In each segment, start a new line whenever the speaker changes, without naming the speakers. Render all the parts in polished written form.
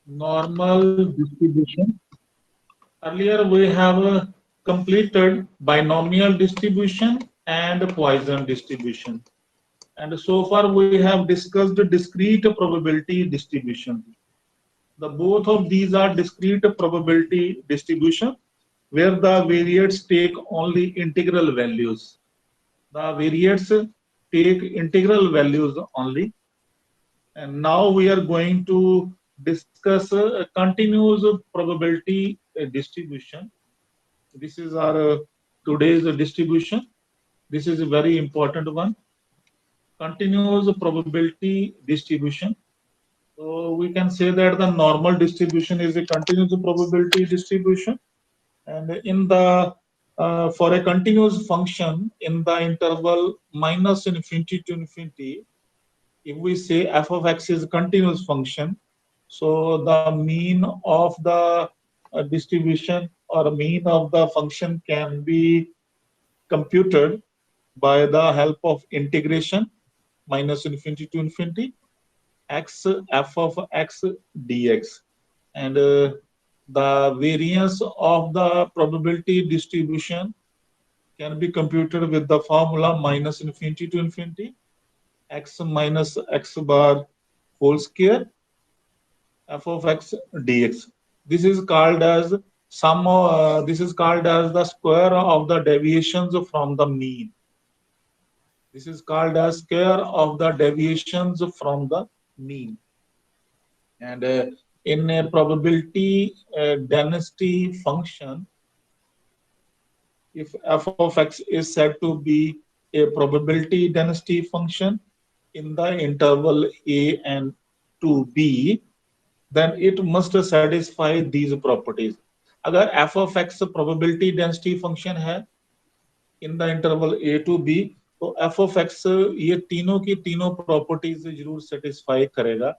Normal distribution. Earlier we have completed binomial distribution and Poisson distribution. And so far we have discussed discrete probability distribution. The both of these are discrete probability distribution where the variates take only integral values. The variates take integral values only. And now we are going to discuss a continuous probability distribution. This is our today's distribution. This is a very important one. Continuous probability distribution. So we can say that the normal distribution is a continuous probability distribution, and in the for a continuous function in the interval minus infinity to infinity, if we say f of x is a continuous function, so the mean of the distribution or mean of the function can be computed by the help of integration minus infinity to infinity x f of x dx, and the variance of the probability distribution can be computed with the formula minus infinity to infinity x minus x bar whole square f of x dx. This is called as this is called as the square of the deviations from the mean. This is called as square of the deviations from the mean. And in a probability density function, if f of x is said to be a probability density function in the interval a and to b, then it must satisfy these properties. अगर f of x probability density function है in the interval a to b, तो f of x ये तीनों की तीनों properties जरूर satisfy करेगा.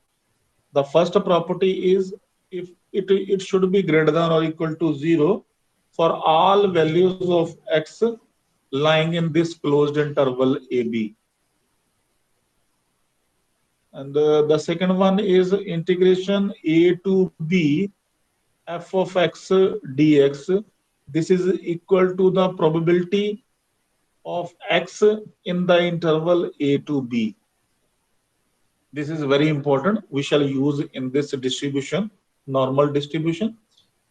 The first property is if it should be greater than or equal to 0 for all values of x lying in this closed interval AB. And the second one is integration a to b f of x dx. This is equal to the probability of x in the interval a to b. This is very important. We shall use in this distribution, normal distribution.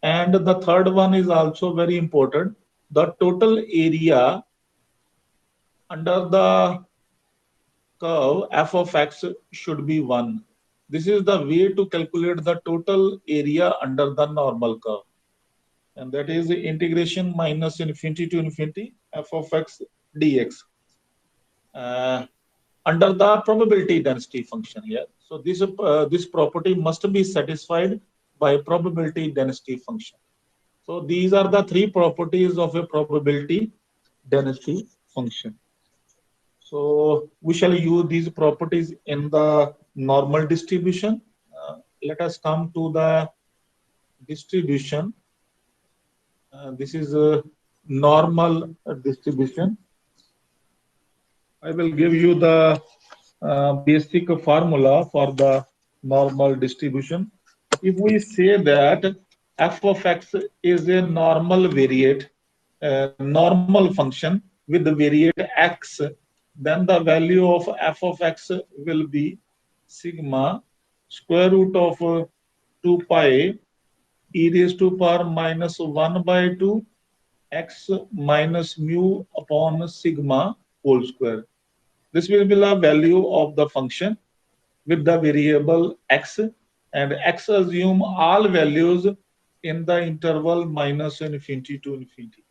And the third one is also very important. The total area under the curve f of x should be 1. This is the way to calculate the total area under the normal curve. And that is the integration minus infinity to infinity f of x dx. Under the probability density function here. So this property must be satisfied by probability density function. So these are the three properties of a probability density function. So we shall use these properties in the normal distribution. Let us come to the distribution. This is a normal distribution. I will give you the basic formula for the normal distribution. If we say that f of x is a normal variate, normal function with the variate x, then the value of f of x will be sigma square root of 2 pi e raised to power minus 1 by 2 x minus mu upon sigma whole square. This will be the value of the function with the variable x, and x assume all values in the interval minus infinity to infinity.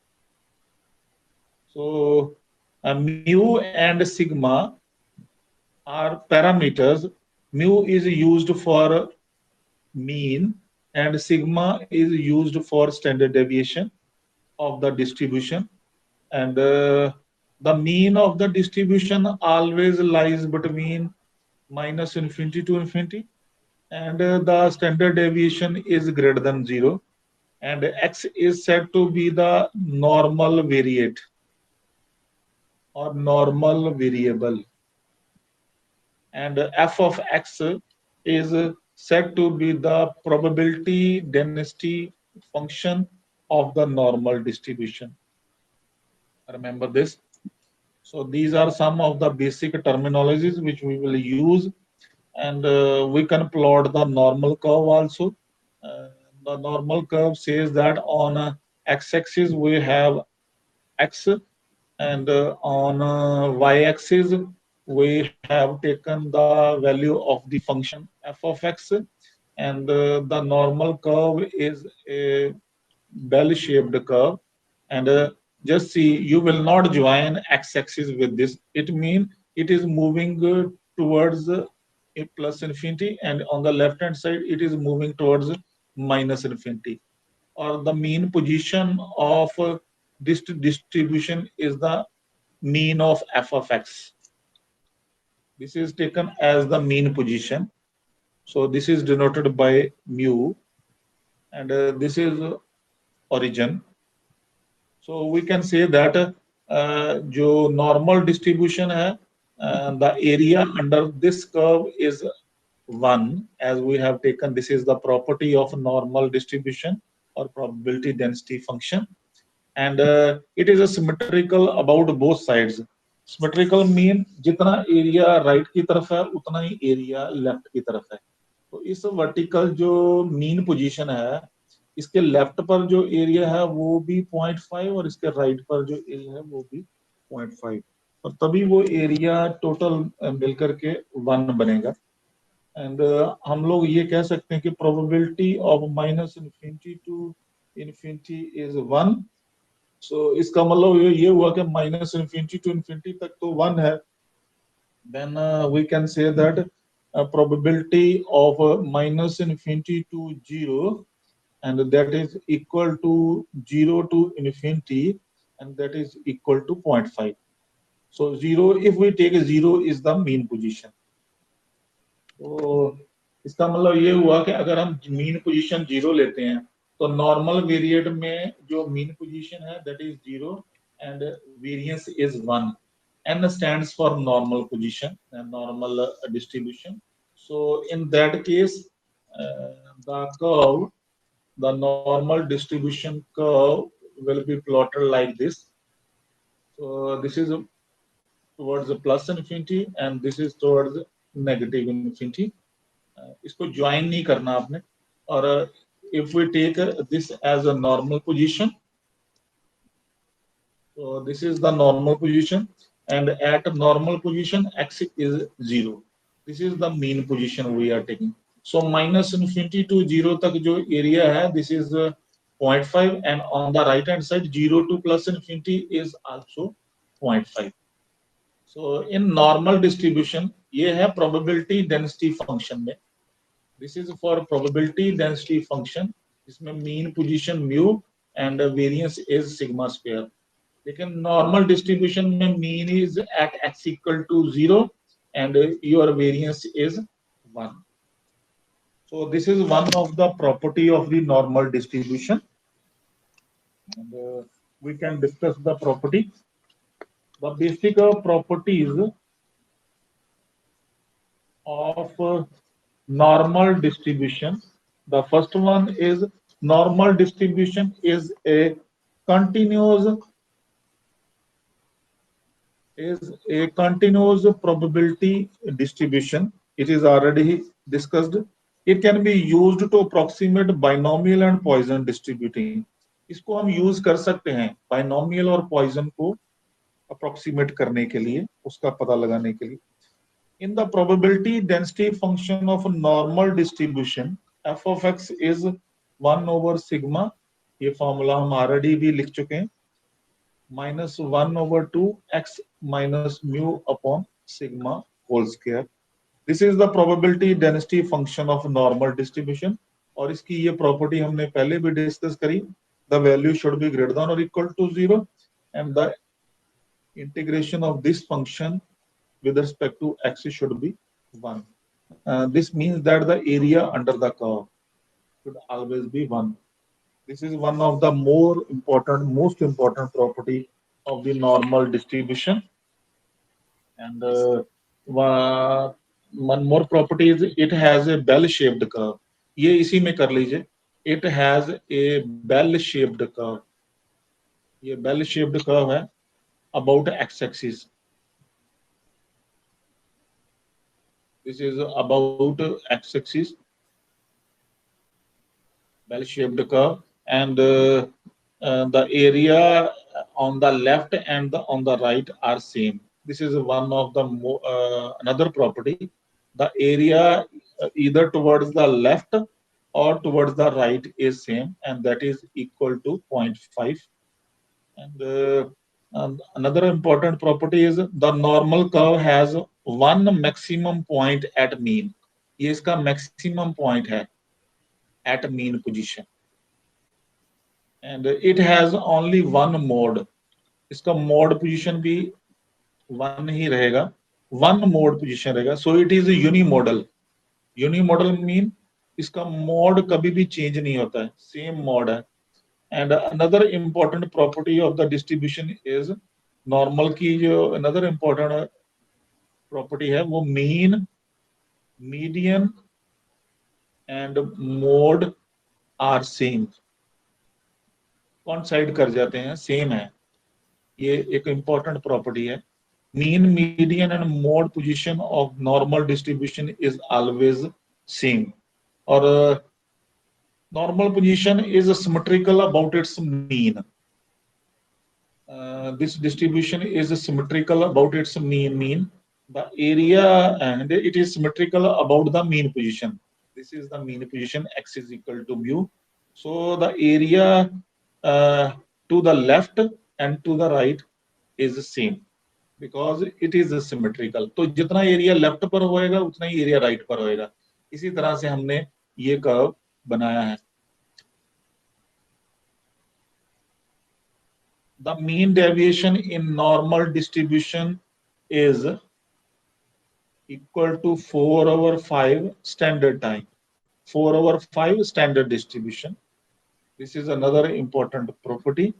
So mu and sigma are parameters. Mu is used for mean and sigma is used for standard deviation of the distribution. And the mean of the distribution always lies between minus infinity to infinity, and the standard deviation is greater than 0, and x is said to be the normal variate or normal variable, and f of x is said to be the probability density function of the normal distribution. Remember this. So these are some of the basic terminologies which we will use, and we can plot the normal curve also. Uh, the normal curve says that on x-axis we have x, and on y-axis we have taken the value of the function f of x, and the normal curve is a bell-shaped curve. And just see, you will not join x-axis with this. It means it is moving towards a plus infinity, and on the left hand side it is moving towards minus infinity. Or the mean position of this distribution is the mean of f of x. This is taken as the mean position. So this is denoted by mu, and this is origin. So we can say that जो normal distribution है, the area under this curve is 1, as we have taken. This is the property of normal distribution or probability density function, and it is a symmetrical about both sides. Symmetrical mean जितना area right की तरफ है उतना ही area left की तरफ है. तो इस vertical जो mean position है, इसके लेफ्ट पर जो एरिया है वो भी 0.5 और इसके राइट पर जो एरिया है वो भी 0.5, और तभी वो एरिया टोटल मिलकर के 1 बनेगा. एंड हम लोग ये कह सकते हैं कि probability of minus infinity to infinity is 1. So इसका मतलब ये हुआ कि माइनस इन्फिनिटी टू इन्फिनिटी तक तो 1 है. Then we can say that probability of minus infinity to 0, and that is equal to 0 to infinity, and that is equal to 0.5. So 0, if we take 0 is the mean position. तो इसका मतलब ये हुआ कि अगर हम मीन पोजीशन 0 लेते हैं तो नॉर्मल वेरिएट में जो मीन पोजीशन है that is 0 and variance is 1. n stands for normal position and normal distribution. So in that case, the curve, the normal distribution curve will be plotted like this. So this is towards the plus infinity and this is towards negative infinity. इसको join नहीं करना आपने. और if we take this as a normal position, so this is the normal position, and at normal position x is 0. This is the mean position we are taking. So minus infinity to 0 तक जो area है, this is 0.5, and on the right hand side 0 to plus infinity is also 0.5. So in normal distribution ये है probability density function में. This is for probability density function. इसमें mean position mu and variance is sigma square. लेकिन normal distribution में mean is at x equal to 0 and your variance is 1. So this is one of the property of the normal distribution, and we can discuss the property. The basic properties of normal distribution. The first one is normal distribution is a continuous probability distribution. It is already discussed. It can be used to approximate binomial and Poisson distributing. इसको हम use कर सकते हैं binomial और poison को approximate करने के लिए, उसका पता लगाने के लिए. In the probability density function of normal distribution, f of x is 1 over sigma. ये फॉर्मूला हम ऑलरेडी भी लिख चुके हैं. minus 1 over 2 x minus mu upon sigma whole square. This is the probability density function of normal distribution. और इसकी ये property हमने पहले भी डिस्कस करी. The value should be greater than or equal to 0, and the integration of this function with respect to x should be 1. This means that the area under the curve should always be 1. This is one of the most important property of the normal distribution. And one more property is it has a bell shaped curve. ये इसी में कर लीजिए. It has a bell shaped curve. ये bell shaped curve है about x axis. This is about x axis, bell shaped curve, and the area on the left and on the right are same. This is one of the another property. The area either towards the left or towards the right is same, and that is equal to 0.5. And another important property is the normal curve has one maximum point at mean. ये इसका maximum point है at mean position. And it has only one mode. इसका mode position भी one ही रहेगा. One mode position रहेगा. So it is a unimodal. Unimodal mean इसका mode कभी भी change नहीं होता है. Same mode है. And another important property of the distribution is normal की जो another important property है वो mean, median and mode are same. coincide कर जाते हैं, same है. ये एक important property है. Mean, median and mode position of normal distribution is always same. और normal position is symmetrical about its mean. This distribution is symmetrical about its mean. The area and it is symmetrical about the mean position. This is the mean position, x is equal to mu. So the area to the left and to the right is the same because it is symmetrical. तो जितना area left पर होएगा उतना ही area right पर होएगा. इसी तरह से हमने ये कर्व बनाया है. The mean deviation in normal distribution is equal to 4/5 standard time. 4/5 standard distribution. This is another important property.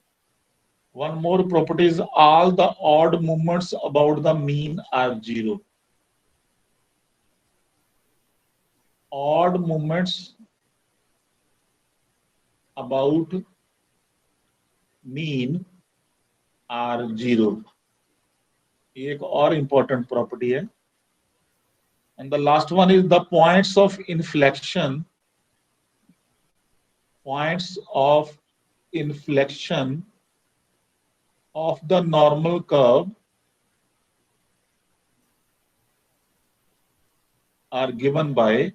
One more property is all the odd moments about the mean are 0. Odd moments about mean are 0. एक और important property है. And the last one is the points of inflection. Points of inflection of the normal curve are given by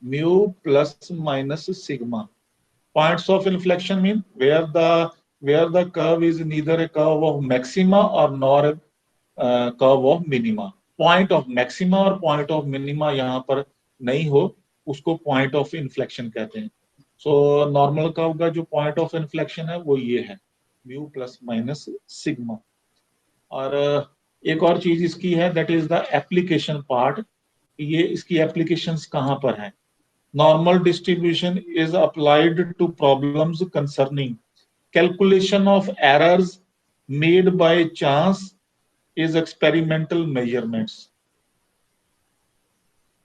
mu plus minus sigma. Points of inflection mean where the curve is neither a curve of maxima or nor a curve of minima. Point of maxima और point of minima यहाँ पर नहीं हो उसको point of inflection कहते हैं. So normal curve का जो point of inflection है वो ये है mu plus minus sigma. और एक और चीज इसकी है that is the application part. ये इसकी applications कहाँ पर हैं? Normal distribution is applied to problems concerning calculation of errors made by chance is experimental measurements.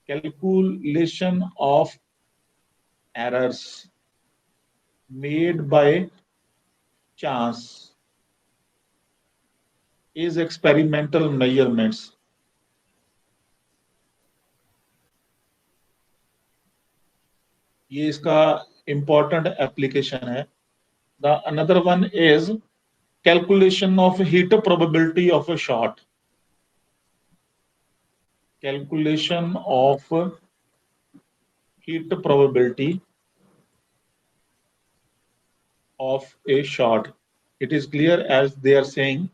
Calculation of errors made by chance is experimental measurements. ये इसका important application है. The another one is calculation of hit probability of a shot. Calculation of hit probability of a shot. It is clear as they are saying.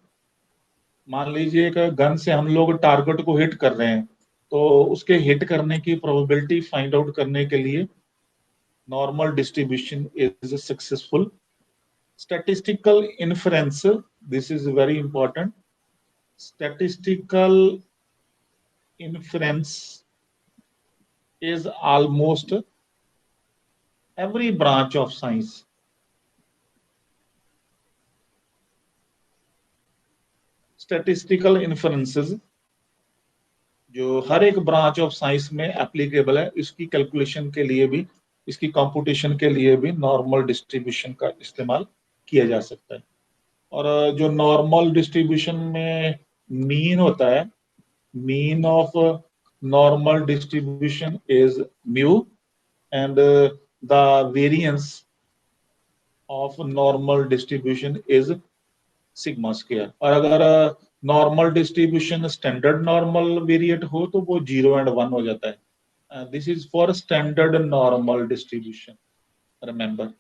मान लीजिए एक gun से हम लोग target को हिट कर रहे हैं तो उसके हिट करने की प्रोबेबिलिटी फाइंड आउट करने के लिए normal distribution is successful. Statistical inference, this is very important. Statistical inference is almost every branch of science. Statistical inferences जो हर एक ब्रांच ऑफ साइंस में एप्लीकेबल है, इसकी कैलकुलेशन के लिए भी, इसकी कंप्यूटेशन के लिए भी नॉर्मल डिस्ट्रीब्यूशन का इस्तेमाल किया जा सकता है। और जो नॉर्मल डिस्ट्रीब्यूशन में मीन होता है, mean of normal distribution is mu and the variance of normal distribution is sigma square. और अगर normal distribution standard normal variate हो तो वो 0 एंड 1 हो जाता है। This is for standard normal distribution, remember.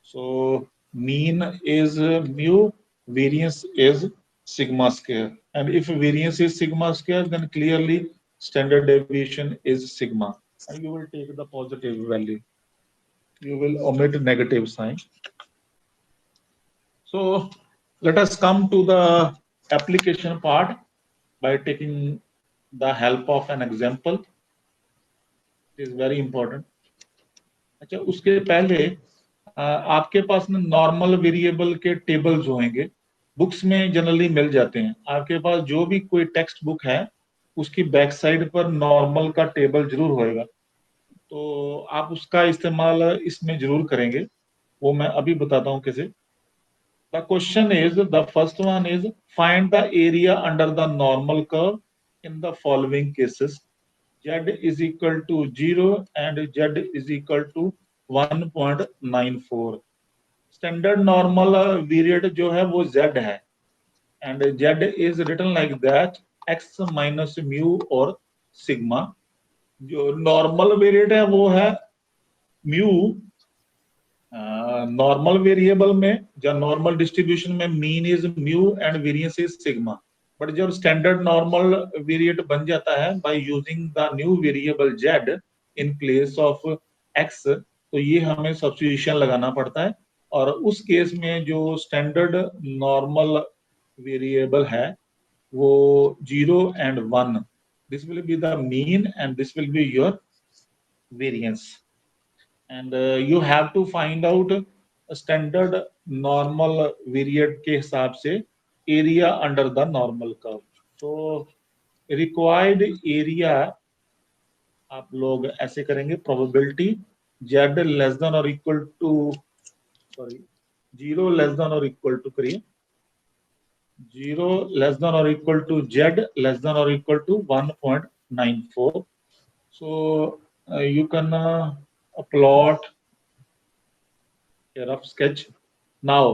So mean is mu, variance is sigma square, and if variance is sigma square, then clearly standard deviation is sigma, and you will take the positive value, you will omit negative sign. So let us come to the application part by taking the help of an example. It is very important. अच्छा, उसके पहले आपके पास में normal variable के tables होंगे, books में generally मिल जाते हैं। आपके पास जो भी कोई टेक्स्ट बुक है उसकी बैक साइड पर नॉर्मल का टेबल जरूर होएगा, तो आप उसका इस्तेमाल इसमें जरूर करेंगे। वो मैं अभी बताता हूँ कैसे। The question is, the first one is find the area under the normal curve in the following cases. z is equal to 0 and z is equal to 1.94। Standard normal variate जो है वो z है, and z is written like that x minus mu और sigma. जो normal variate है वो है mu. Normal variable में या नॉर्मल डिस्ट्रीब्यूशन में mean is mu and variance is sigma. But जब स्टैंडर्ड नॉर्मल वेरिएट बन जाता है by using the new variable z in place of x, तो ये हमें सब्स्टिट्यूशन लगाना पड़ता है। और उस केस में जो स्टैंडर्ड नॉर्मल वेरिएबल है वो 0 and 1, this will be the mean and this will be your variance. And you have to find out standard normal variate के हिसाब से area under the normal curve. तो रिक्वायर्ड एरिया आप लोग ऐसे करेंगे, प्रोबेबिलिटी z लेस देन और equal to, sorry 0 less than और इक्वल टू करिए, 0 लेस देन और equal to z less than और equal to 1.94। So you can plot a rough sketch now।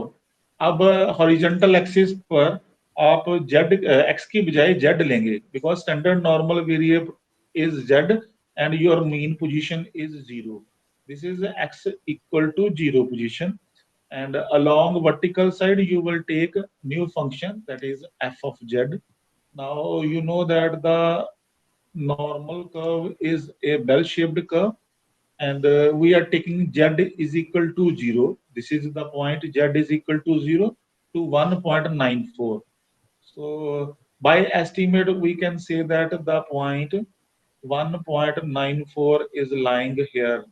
अब हॉरिजॉन्टल एक्सिस पर आप z x की बजाय z लेंगे, because standard normal variable is z and your mean position is 0. This is x equal to 0 position, and along vertical side you will take new function that is f of z. Now you know that the normal curve is a bell-shaped curve, and we are taking z is equal to 0. This is the point z is equal to 0 to 1.94. So by estimate we can say that the point 1.94 is lying here.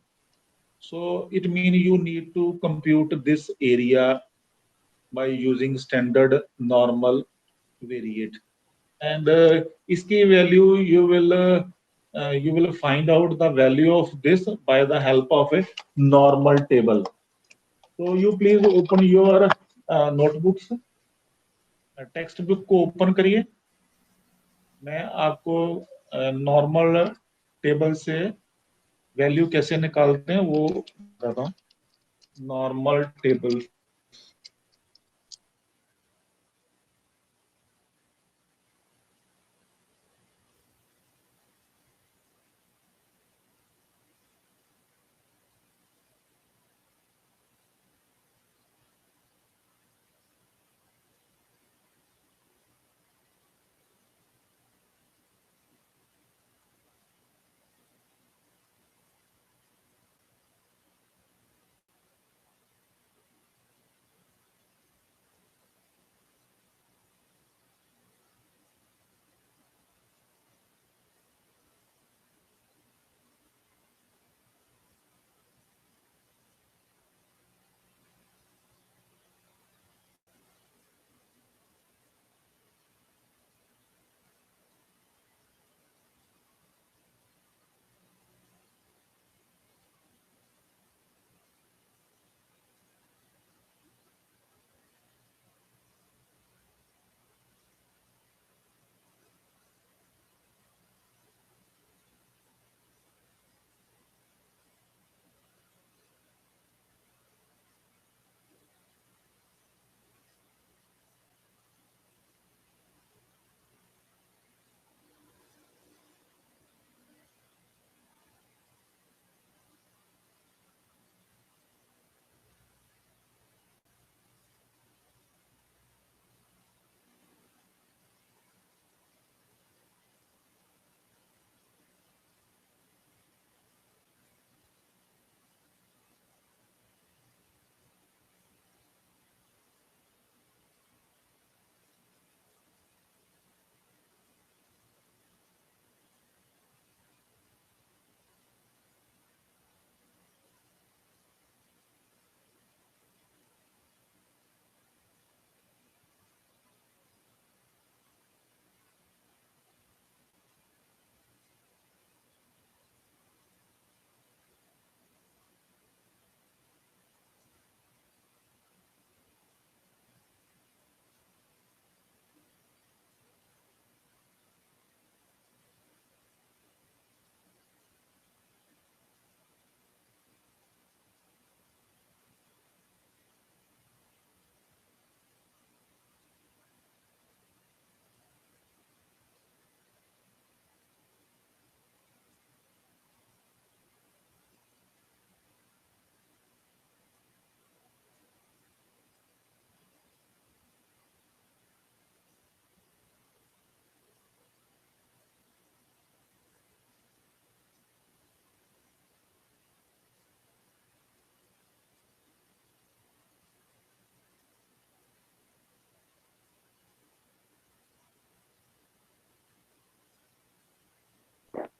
So it means you need to compute this area by using standard normal variate, and iski value you will find out the value of this by the help of a normal table. So you please open your notebooks, text book को open करिए। मैं आपको normal table से value कैसे निकालते हैं वो बताता हूँ। नॉर्मल टेबल,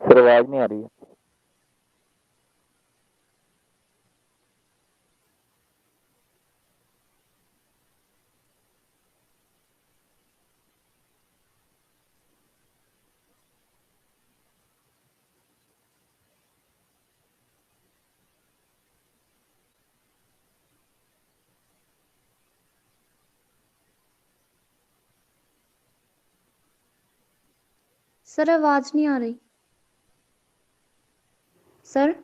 सर आवाज नहीं आ रही है।
सर आवाज नहीं आ रही। Sir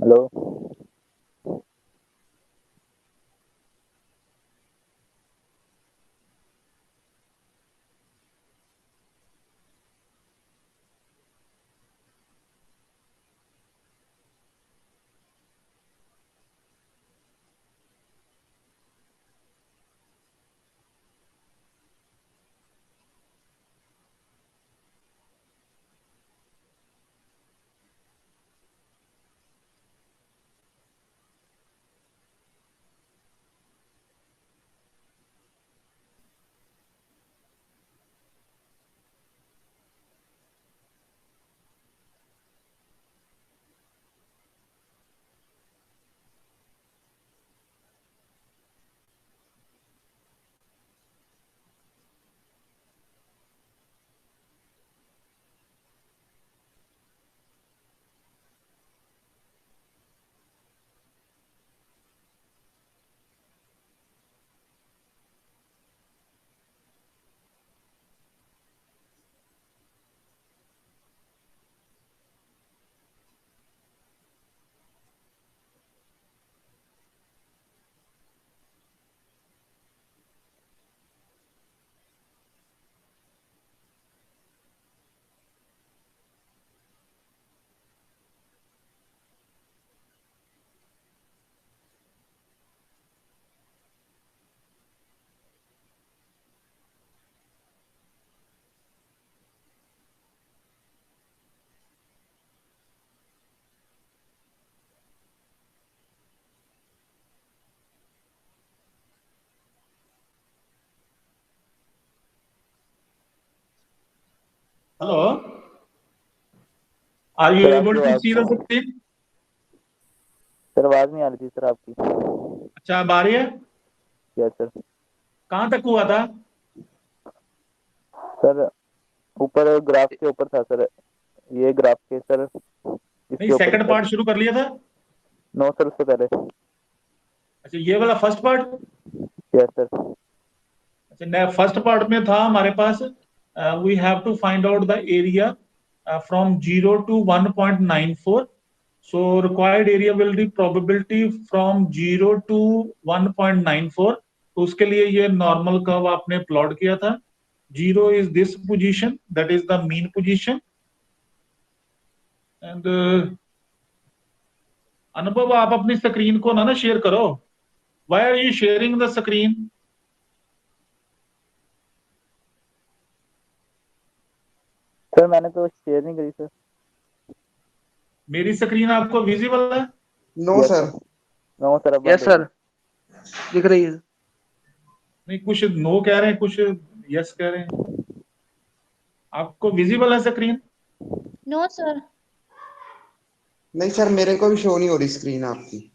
hello
hello, are you
sir आपकी
एबल टू
आवाज
सी द स्क्रीन?
सर आवाज नहीं आ रही थी सर आपकी।
अच्छा, अब आ रही है?
Yes sir.
कहाँ तक हुआ था?
सर ऊपर ग्राफ के ऊपर था सर, ये ग्राफ के सर
नहीं,
इसके ऊपर
सेकंड
सर।
पार्ट शुरू कर लिया था?
नो सर, उससे पहले।
अच्छा, ये वाला फर्स्ट पार्ट?
Yes sir.
अच्छा, फर्स्ट पार्ट में था हमारे पास we have to find out the area from 0 to 1.94. So required area will be probability from 0 to 1.94. तो उसके लिए ये नॉर्मल कर्व आपने प्लॉट किया था। 0 is this position, that is the mean position. And Anubhav, आप अपनी स्क्रीन को ना शेयर करो। Why are you sharing the screen?
Sir मैंने तो शेयर नहीं करी सर।
मेरी स्क्रीन आपको विजिबल है?
No
yes
sir.
Sir. No sir, अब
यस
बंद हो
सर,
गई।
दिख रही है।
नहीं, कुछ नो कह रहे हैं, कुछ यस कह रहे हैं। आपको विजिबल है स्क्रीन?
No sir.
नहीं सर, मेरे को भी शो नहीं हो रही स्क्रीन आपकी।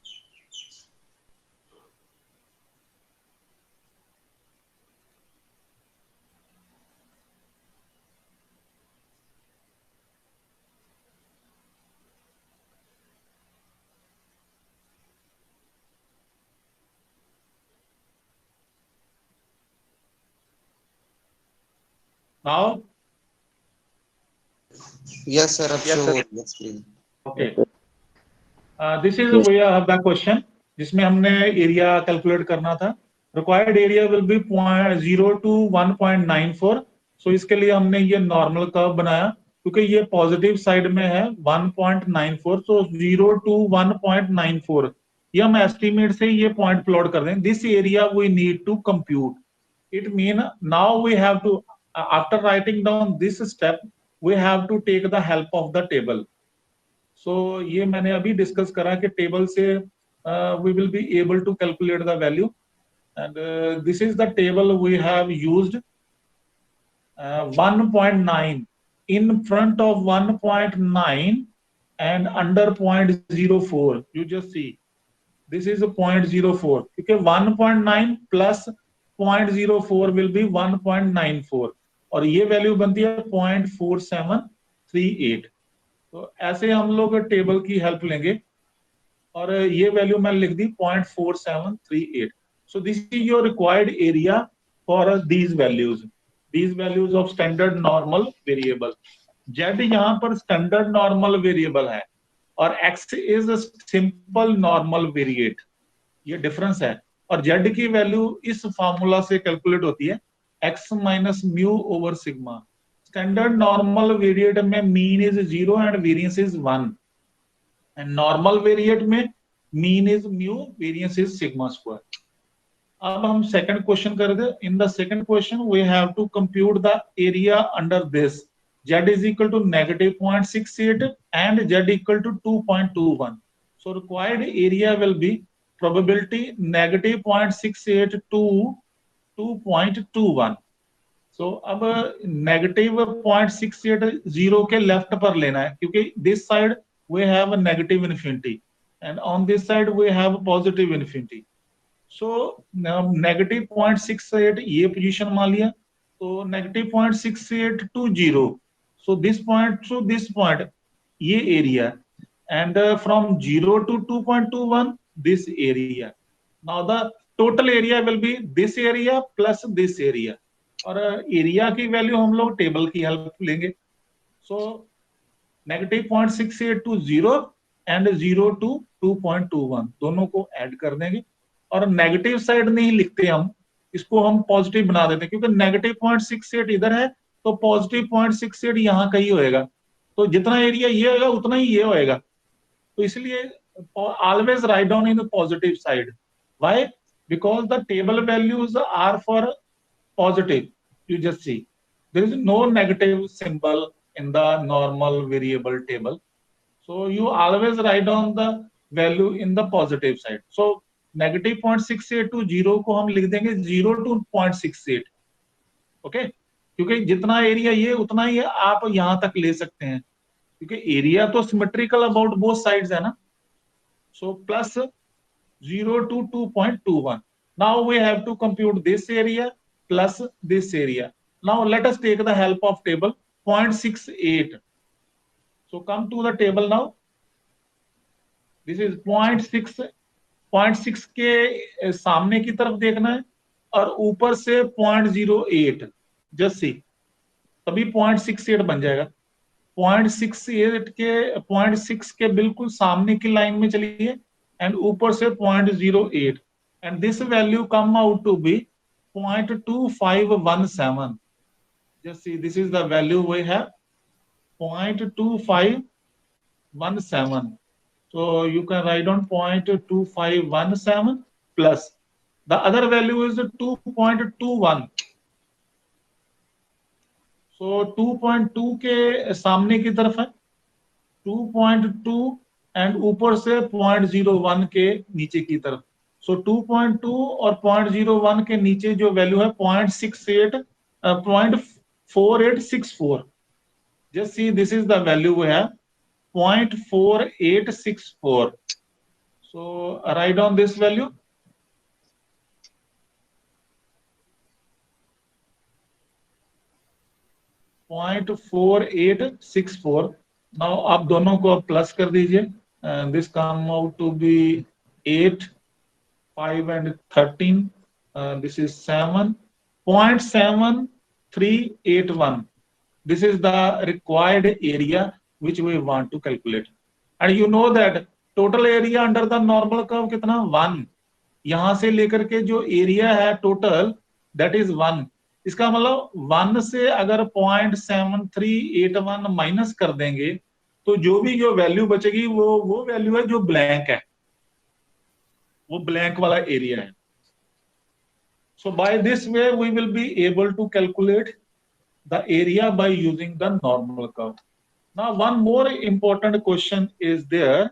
Now,
Yes, sir. अब
Yes,
show
sir.
हो गया screen.
okay. This is we have the question जिसमें हमने एरिया कैलकुलेट करना था. Required area will be 0 to 1.94. सो इसके लिए हमने ये नॉर्मल कर्व बनाया क्योंकि ये पॉजिटिव साइड में है 1.94. सो 0 to 1.94 ये हम एस्टिमेट से ये पॉइंट प्लॉट कर दें. This area we need to compute. It mean now we have to after writing down this step we have to take the help of the table. So ये मैंने अभी discuss करा कि table से we will be able to calculate the value. And this is the table we have used. 1.9 in front of 1.9 and under 0.04. You just see this is a 0.04 क्योंकि 1.9 plus 0.04 will be 1.94 और ये value बनती है 0.4738. तो ऐसे हम लोग table की हेल्प लेंगे और ये वैल्यू मैं लिख दी 0.4738. So this is your required area for these values of standard normal variable. Z यहाँ पर standard normal variable है और X is a simple normal variate. ये डिफरेंस है और Z की वैल्यू इस फार्मूला से कैलकुलेट होती है X minus mu over sigma. Standard normal variate में mean is 0 and variance is 1 and normal variate में mean is mu, variance is sigma square. अब हम सेकंड क्वेश्चन कर दे. In the second question we have to compute the area under this. Z is equal to negative 0.68 and Z equal to 2.21. So required area will be probability negative 0.68 to 2.21. So अब negative 0.68 0 के left पर लेना है क्योंकि this side we have a negative infinity and on this side we have a positive infinity. So negative 0.68 ये position मान लिया तो negative 0.68 to 0. So this point to this point ये area and from 0 to 2.21 this area. Now the total area will be this area plus this area और area की value हम लोग table की हेल्प लेंगे. सो negative 0.68 to 0 and 0 to 2.21 दोनों को add कर देंगे और नेगेटिव साइड नहीं लिखते हम, इसको हम पॉजिटिव बना देते हैं क्योंकि नेगेटिव 0.68 इधर है तो पॉजिटिव 0.68 यहाँ कहीं होएगा. तो जितना एरिया ये होगा उतना ही ये होएगा. तो इसलिए always write down in the positive side. Why? Because the table values are for positive. You just see there is no negative symbol in the normal variable table, so you always write down the value in the positive side. So negative 0.68 to 0 को हम लिख देंगे 0 to 0.68. Okay क्योंकि जितना area ये उतना ही आप यहां तक ले सकते हैं क्योंकि एरिया तो सिमेट्रिकल अबाउट बोथ साइड्स है ना. So plus 0 to 2.21. now we have to compute this area plus this area. Now let us take the help of table 0.68. So come to the table now. This is 0.6 के सामने की तरफ देखना है और ऊपर से 0.08. जस्ट सी तभी 0.68 बन जाएगा. 0.6 के बिल्कुल सामने की लाइन में चलिए एंड ऊपर से 0.08 and this value come out to be 0.2517. Just see this is the value we have 0.2517. So you can write down 0.2517 plus the other value is 2.21. So 2.2 के सामने की तरफ है 2.2 and ऊपर से 0.01 के नीचे की तरफ. So 2.2 और 0.01 के नीचे जो वैल्यू है 0.4864. Just see this is the value we have 0.4864. So write down this value. .4864. Now आप दोनों को अब प्लस कर दीजिए. This come out to be 8, 5 and 13. This is 7. 0.7 381. This is the required area which we want to calculate. And you know that total area under the normal curve कितना 1. यहां से लेकर के जो एरिया है टोटल दैट इज 1. इसका मतलब 1 से अगर 0.7381 माइनस कर देंगे तो जो वैल्यू बचेगी वो वैल्यू है जो ब्लैंक है, वो ब्लैंक वाला एरिया है. So by this way we will be able to calculate the area by using the normal curve. Now one more important question is there.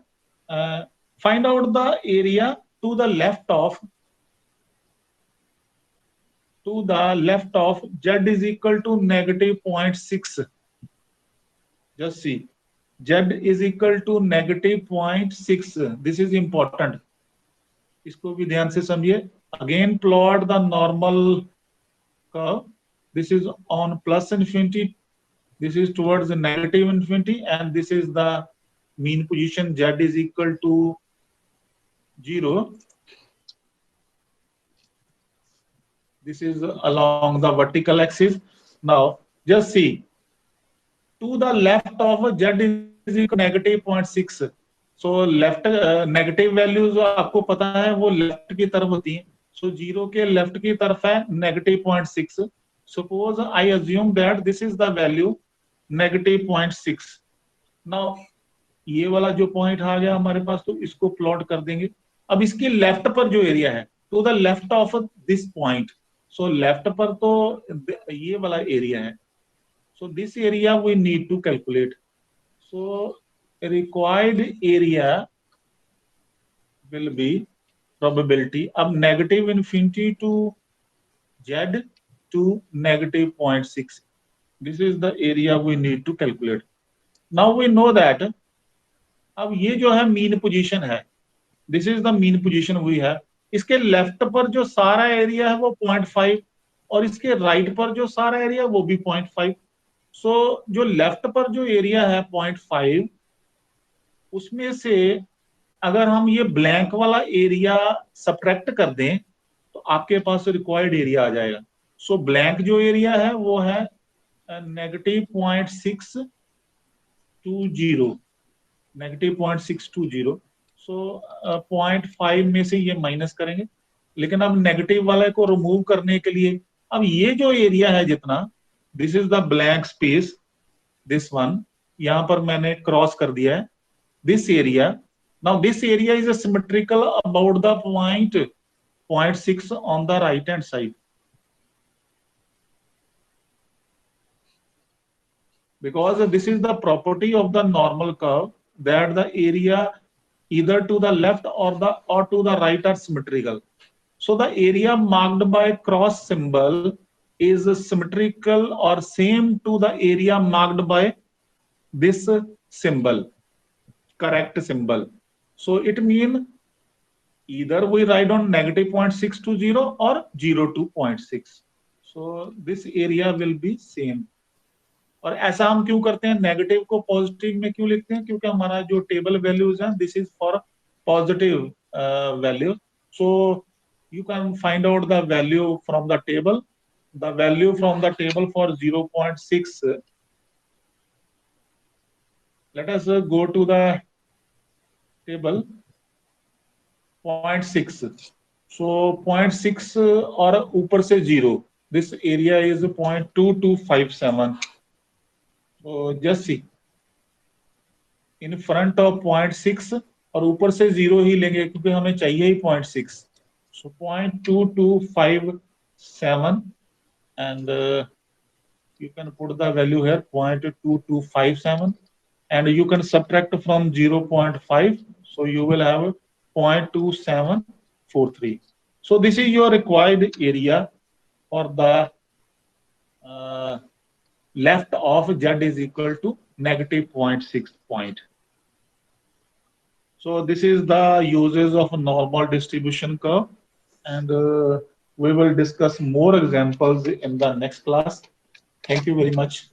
Find out the area to the left of z is equal to negative 0.6. Just see, z is equal to negative 0.6. This is important. इसको भी ध्यान से समझिए. Again plot the normal curve. This is on plus infinity, this is towards the negative infinity, and this is the mean position z is equal to 0. This is along the vertical axis. Now just see, to the left of z is equal to negative 0.6. So left negative values आपको पता है वो left की तरफ होती हैं. So 0 के left की तरफ है negative 0.6. Suppose I assume that this is the value negative 0.6. Now ये वाला जो पॉइंट आ गया हमारे पास, तो इसको प्लॉट कर देंगे. अब इसके लेफ्ट पर जो एरिया है, to the left of this point, so left पर तो ये वाला एरिया है. So this area we need to calculate. So required area will be probability. अब negative infinity to z to negative 0.6. This is the area we need to calculate. Now we know that अब ये जो है mean position है, this is the mean position वी है. इसके left पर जो सारा एरिया है वो 0.5 और इसके राइट पर जो सारा एरिया वो भी 0.5. सो जो लेफ्ट पर जो एरिया है 0.5, उसमें से अगर हम ये ब्लैंक वाला एरिया सब्ट्रैक्ट कर दें तो आपके पास रिक्वायर्ड एरिया आ जाएगा. सो ब्लैंक जो एरिया है वो है negative 0.620, negative 0.620. सो 0.5 में से ये माइनस करेंगे, लेकिन अब नेगेटिव वाले को रिमूव करने के लिए अब ये जो एरिया है जितना, this is the blank space, this one यहां पर मैंने क्रॉस कर दिया है, this area. Now this area is symmetrical about the point 0.6 on the right hand side, because this is the property of the normal curve that the area either to the left or to the right are symmetrical. So the area marked by cross symbol is symmetrical or same to the area marked by this symbol, correct symbol. So it means either we write on negative 0.620 or 0 to 0.6. So this area will be same. और ऐसा हम क्यों करते हैं, negative को positive में क्यों लिखते हैं, क्योंकि हमारा जो टेबल वैल्यूज हैं this is for positive value. So you can find out the value from the table. The value from the table for 0.6, let us go to the table 0.6. So 0.6 और ऊपर से 0, this area is 0.2257. So just see, in front of 0.6 और ऊपर से 0 ही लेंगे क्योंकि हमें चाहिए ही 0.6. So 0.2257 and you can put the value here 0.2257 and you can subtract from 0.5, so you will have 0.2743. So this is your required area for the left of z is equal to negative 0.6 point. So this is the uses of normal distribution curve, and we will discuss more examples in the next class. Thank you very much.